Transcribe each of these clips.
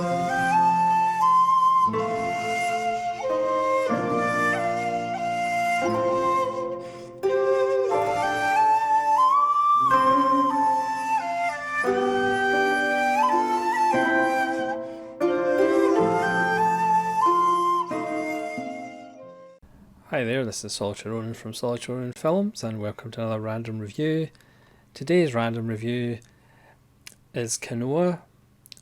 Hi there, this is Solitary Ronin from Solitary Ronin Films, and welcome to another random review. Today's random review is Kanoa,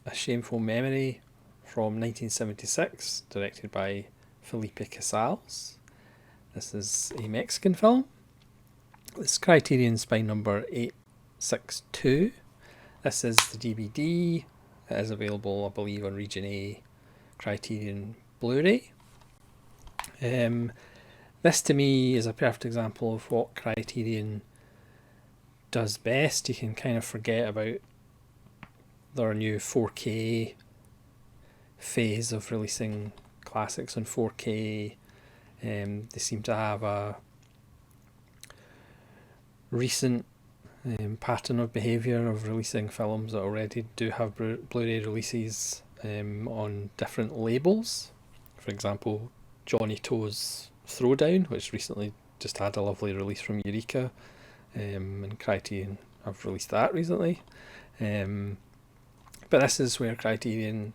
A Shameful Memory from 1976, directed by Felipe Casals. This is a Mexican film. This is Criterion Spine number 862. This is the DVD. It is available, I believe, on Region A Criterion Blu-ray. This to me is a perfect example of what Criterion does best. You can kind of forget about their new 4K phase of releasing classics on 4K. They seem to have a recent pattern of behaviour of releasing films that already do have Blu-ray releases on different labels. For example, Johnny Toe's Throwdown, which recently just had a lovely release from Eureka, and Criterion have released that recently. But this is where Criterion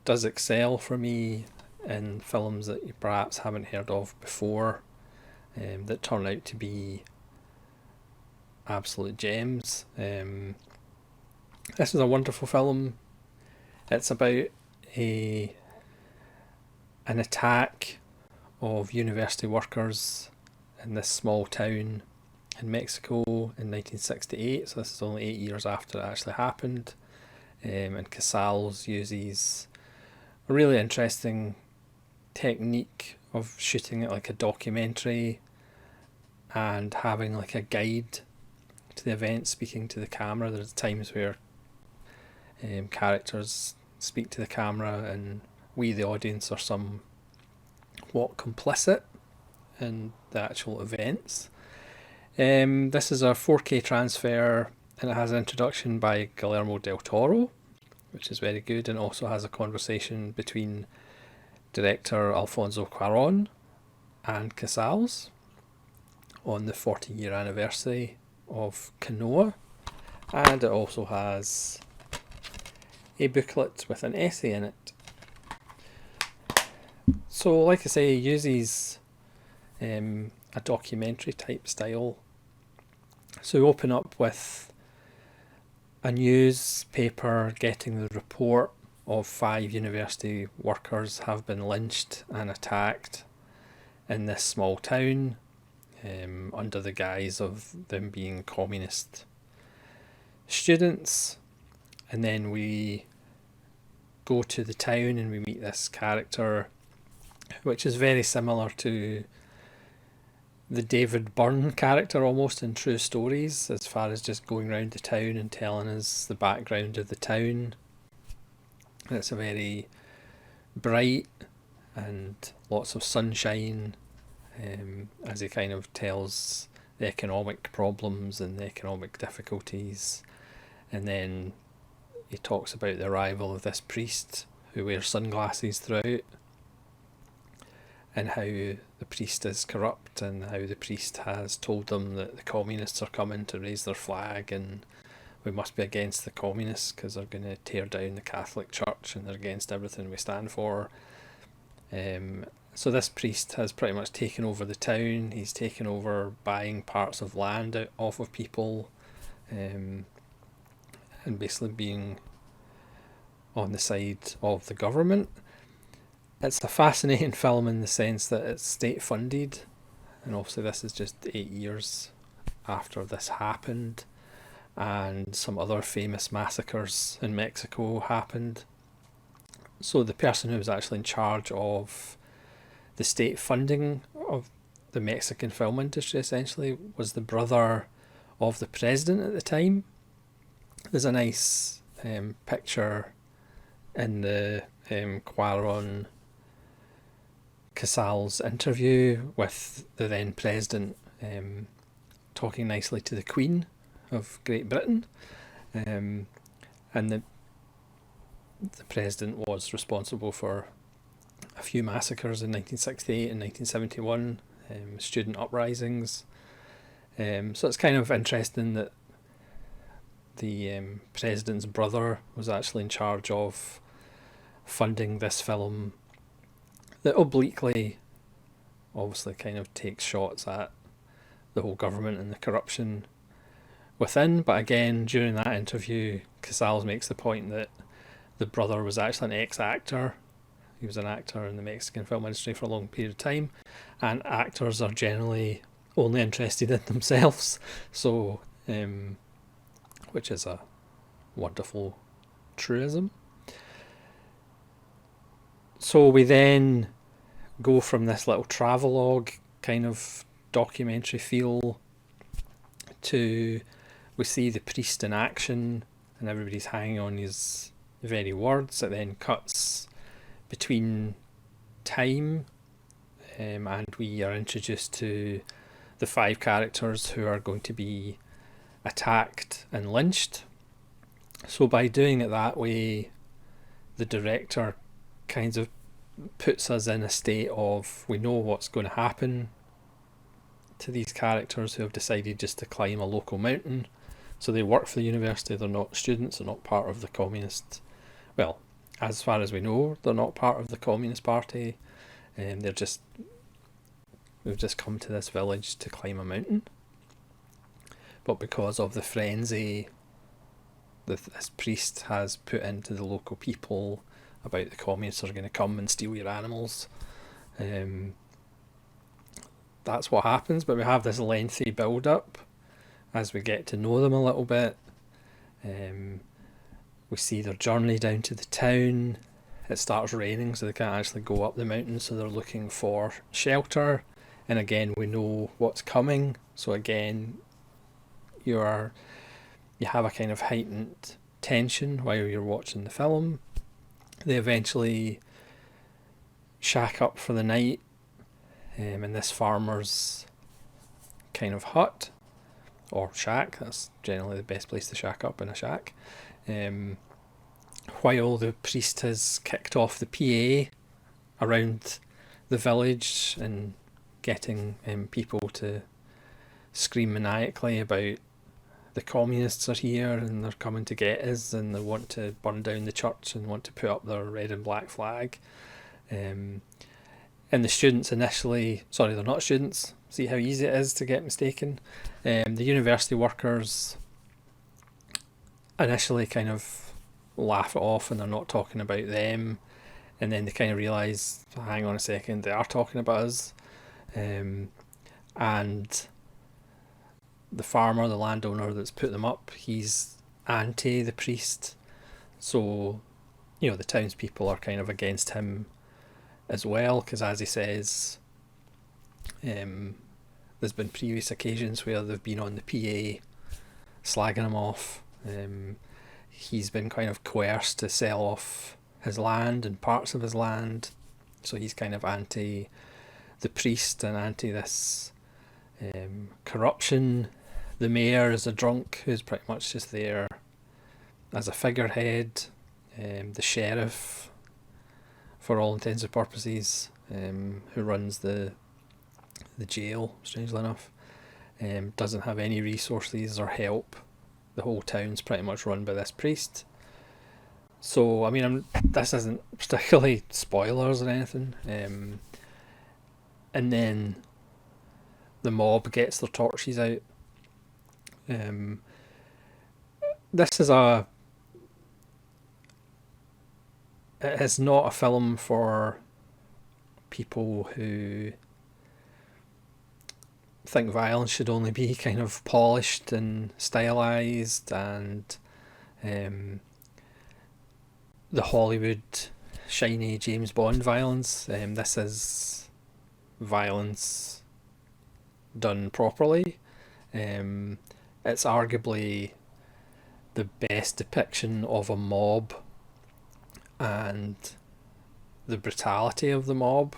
does excel for me in films that you perhaps haven't heard of before, that turn out to be absolute gems. This is a wonderful film. It's about an attack of university workers in this small town in Mexico in 1968, so this is only 8 years after it actually happened. And Casals uses a really interesting technique of shooting it like a documentary and having like a guide to the event speaking to the camera. There's times where characters speak to the camera and we, the audience, are somewhat complicit in the actual events. This is a 4K transfer, and it has an introduction by Guillermo del Toro, which is very good, and also has a conversation between director Alfonso Cuarón and Casals on the 40-year anniversary of Kanoa, and it also has a booklet with an essay in it. So, like I say, it uses a documentary type style. So we open up with a newspaper getting the report of 5 university workers have been lynched and attacked in this small town, under the guise of them being communist students. And then we go to the town and we meet this character, which is very similar to the David Byrne character almost in True Stories, as far as just going around the town and telling us the background of the town. And it's a very bright and lots of sunshine, as he kind of tells the economic problems and the economic difficulties. And then he talks about the arrival of this priest who wears sunglasses throughout, and how the priest is corrupt, and how the priest has told them that the communists are coming to raise their flag and we must be against the communists because they're going to tear down the Catholic Church and they're against everything we stand for. So this priest has pretty much taken over the town. He's taken over buying parts of land off of people, and basically being on the side of the government. It's a fascinating film in the sense that it's state funded, and obviously this is just 8 years after this happened, and some other famous massacres in Mexico happened. So the person who was actually in charge of the state funding of the Mexican film industry essentially was the brother of the president at the time. There's a nice picture in the Cuarón Casals interview with the then president, talking nicely to the Queen of Great Britain, and the president was responsible for a few massacres in 1968 and 1971, student uprisings. So it's kind of interesting that the president's brother was actually in charge of funding this film that obliquely obviously kind of takes shots at the whole government and the corruption within. But again, during that interview, Casals makes the point that the brother was actually an ex-actor. He was an actor in the Mexican film industry for a long period of time, and actors are generally only interested in themselves. So, which is a wonderful truism. So we then go from this little travelogue kind of documentary feel to we see the priest in action and everybody's hanging on his very words. It then cuts between time, and we are introduced to the 5 characters who are going to be attacked and lynched. So by doing it that way, the director kind of puts us in a state of, we know what's going to happen to these characters who have decided just to climb a local mountain. So they work for the university, they're not students, they're not part of the communist, well, as far as we know, they're not part of the Communist Party, and they've just come to this village to climb a mountain. But because of the frenzy that this priest has put into the local people about the communists are going to come and steal your animals, that's what happens. But we have this lengthy build-up as we get to know them a little bit. We see their journey down to the town. It starts raining, so they can't actually go up the mountain, so they're looking for shelter. And again, we know what's coming, so again, you have a kind of heightened tension while you're watching the film. They eventually shack up for the night in this farmer's kind of hut or shack. That's generally the best place to shack up, in a shack. While the priest has kicked off the PA around the village and getting people to scream maniacally about the communists are here and they're coming to get us and they want to burn down the church and want to put up their red and black flag. And the students initially, sorry, they're not students, see how easy it is to get mistaken. The university workers initially kind of laugh it off and they're not talking about them, and then they kind of realise, hang on a second, they are talking about us. And the farmer, the landowner that's put them up, he's anti the priest, so the townspeople are kind of against him as well, because as he says, there's been previous occasions where they've been on the PA slagging him off. He's been kind of coerced to sell off his land and parts of his land, so he's kind of anti the priest and anti this corruption. The mayor is a drunk who's pretty much just there as a figurehead. The sheriff, for all intents and purposes, who runs the jail, strangely enough, doesn't have any resources or help. The whole town's pretty much run by this priest. So, I mean, this isn't particularly spoilers or anything. And then the mob gets their torches out. This is it is not a film for people who think violence should only be kind of polished and stylized and the Hollywood shiny James Bond violence. This is violence done properly. It's arguably the best depiction of a mob and the brutality of the mob.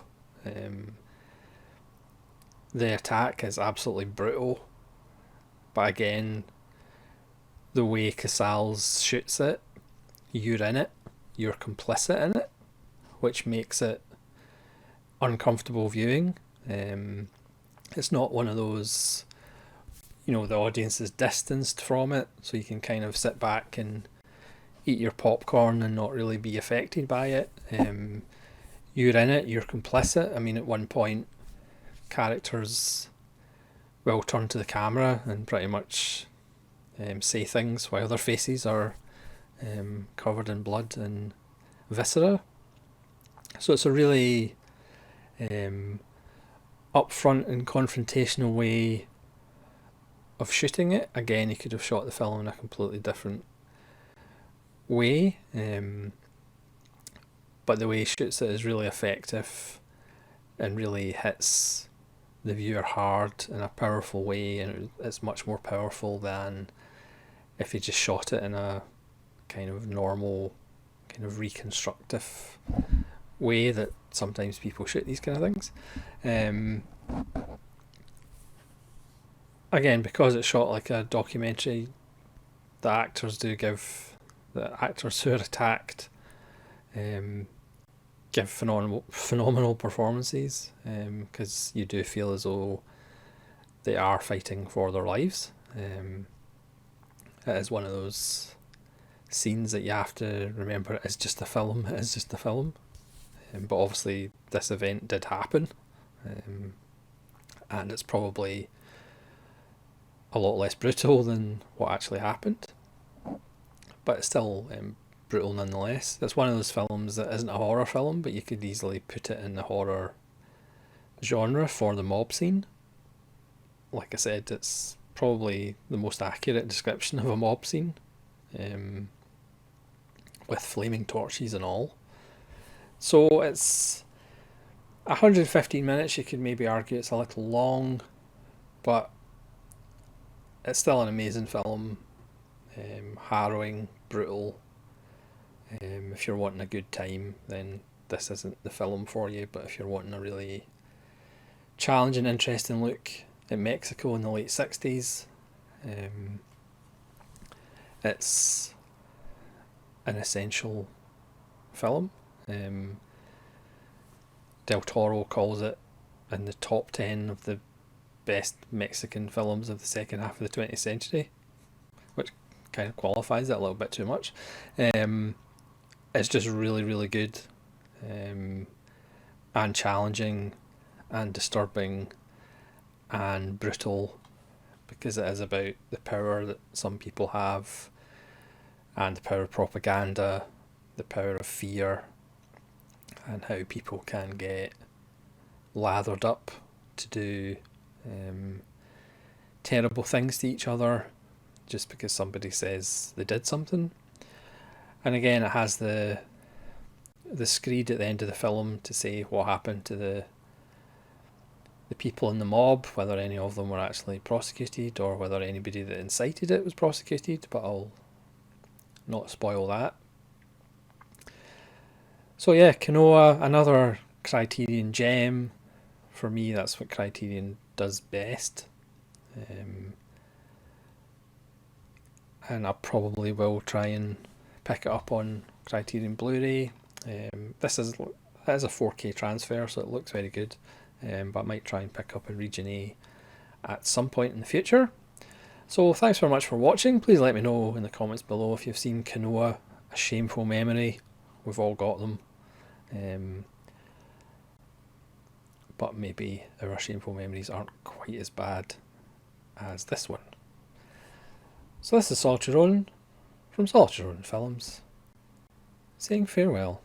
The attack is absolutely brutal, but again, the way Casals shoots it, you're in it. you're complicit in it, which makes it uncomfortable viewing. It's not one of those, the audience is distanced from it, so you can kind of sit back and eat your popcorn and not really be affected by it. You're in it, you're complicit. I mean, at one point, characters will turn to the camera and pretty much say things while their faces are covered in blood and viscera. So it's a really upfront and confrontational way of shooting it. Again, you could have shot the film in a completely different way, but the way he shoots it is really effective and really hits the viewer hard in a powerful way, and it's much more powerful than if he just shot it in a kind of normal, kind of reconstructive way that sometimes people shoot these kind of things. Again, because it's shot like a documentary, the actors who are attacked give phenomenal performances, because you do feel as though they are fighting for their lives. It is one of those scenes that you have to remember it's just a film. But obviously this event did happen, and it's probably a lot less brutal than what actually happened, but it's still brutal nonetheless. It's one of those films that isn't a horror film, but you could easily put it in the horror genre for the mob scene. Like I said, it's probably the most accurate description of a mob scene, with flaming torches and all. So it's 115 minutes. You could maybe argue it's a little long, but it's still an amazing film. Harrowing, brutal. If you're wanting a good time, then this isn't the film for you. But if you're wanting a really challenging, interesting look at Mexico in the late 60s, it's an essential film. Del Toro calls it in the top 10 of the best Mexican films of the second half of the 20th century, which kind of qualifies it a little bit too much. It's just really, really good, and challenging and disturbing and brutal, because it is about the power that some people have, and the power of propaganda, the power of fear, and how people can get lathered up to do terrible things to each other just because somebody says they did something. And again, it has the screed at the end of the film to say what happened to the people in the mob, whether any of them were actually prosecuted or whether anybody that incited it was prosecuted, but I'll not spoil that. So yeah, Kenoa, another Criterion gem. For me, that's what Criterion does best. And I probably will try and pick it up on Criterion Blu-ray. This is a 4K transfer, so it looks very good. But I might try and pick up a Region A at some point in the future. So thanks very much for watching. Please let me know in the comments below if you've seen Kenoa, A Shameful Memory. We've all got them. But maybe our shameful memories aren't quite as bad as this one. So this is Solitude Ronan from Solitude Ronan Films, saying farewell.